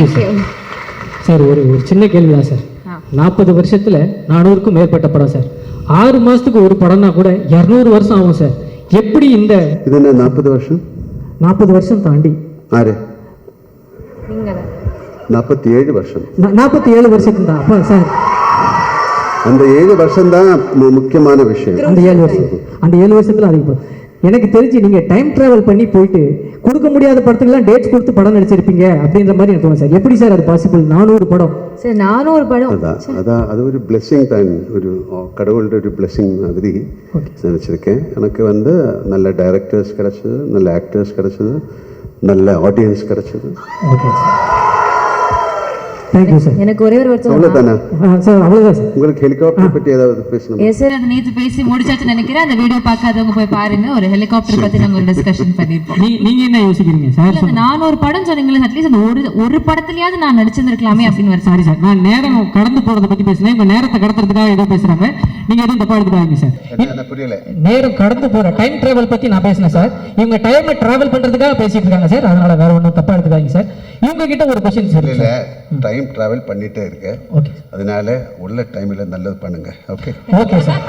Thank you sir. Sir ஒரு சின்ன கேள்வி தான் சார். 40 வருஷத்தில் 400க்கும் மேற்பட்ட படம் சார். 6 மாதத்துக்கு ஒரு படம்னா கூட 200 வருஷம் ஆகும் சார். எப்படி இந்த இது என்ன 40 வருஷம்? 40 வருஷம் தாண்டி ஆறு 47 வருஷம். 47 வருஷத்துக்கு தான் அப்போ சார். அந்த 7 வருஷம் தான் முக்கியமான விஷயம். அந்த 7 வருஷத்தில் அதிகம். எனக்கு தெரிஞ்சு நீங்கள் டைம் ட்ராவல் பண்ணி போயிட்டு கொடுக்க முடியாத படத்துக்குலாம் டேட்ஸ் கொடுத்து படம் நடிச்சிருப்பீங்க அப்படின்ற மாதிரி எனக்கு தோணும் சார். எப்படி சார் அது பாசிபிள்? 400 படம் சார், 400 படம். அதான் அது ஒரு பிளெஸ்ஸிங் தான், ஒரு கடவுளோட ஒரு பிளெஸ்ஸிங் மாதிரி நினச்சிருக்கேன். எனக்கு நல்ல டைரக்டர்ஸ் கிடச்சிது, நல்ல ஆக்டர்ஸ் கிடச்சிது, நல்ல ஆடியன்ஸ் கிடச்சிது. Okay thank you sir. எனக்கு ஒரே ஒரு வருஷம் அவ்வளோதானே சார்? அவ்வளோதான் சார். உங்களுக்கு ஹெலிகாப்டர் பற்றி ஏதாவது பேசணும்? எஸ் சார், அது நேற்று பேசி முடிச்சாச்சுன்னு நினைக்கிறேன். அந்த வீடியோ பார்க்காதவங்க போய் பாருங்க. ஒரு ஹெலிகாப்டர் பற்றி நாங்கள் ஒரு டிஸ்கஷன் பண்ணியிருப்போம். நீங்கள் என்ன யோசிக்கிறீங்க சார்? 400 படம் சொன்னீங்களே, அட்லீஸ்ட் அந்த ஒரு படத்துலயாவது நான் நடிச்சிருந்திருக்கலாமே அப்படின்னு ஒரு சாரி சார். நான் நேரம் கடந்து போகிறத பற்றி பேசுனேன். உங்கள் நேரத்தை கடத்துறதுக்காக எதுவும் பேசுகிறாங்க, நீங்கள் எதுவும் தப்பா எடுத்துக்காதீங்க சார். புரியல. நேரம் கடந்து போகிற டைம் ட்ராவல் பற்றி நான் பேசினேன் சார். இவங்க டைமை ட்ராவல் பண்ணுறதுக்காக பேசிட்டு இருக்காங்க சார். அதனால வேற ஒன்றும் தப்பா எடுத்துக்காதீங்க சார். இவங்க கிட்ட ஒரு கொஸ்டின் சார். இல்லை, டைம் ட்ராவல் பண்ணிட்டே இருக்கு, அதனால உள்ள டைமில் நல்லது பண்ணுங்க. Okay okay sir.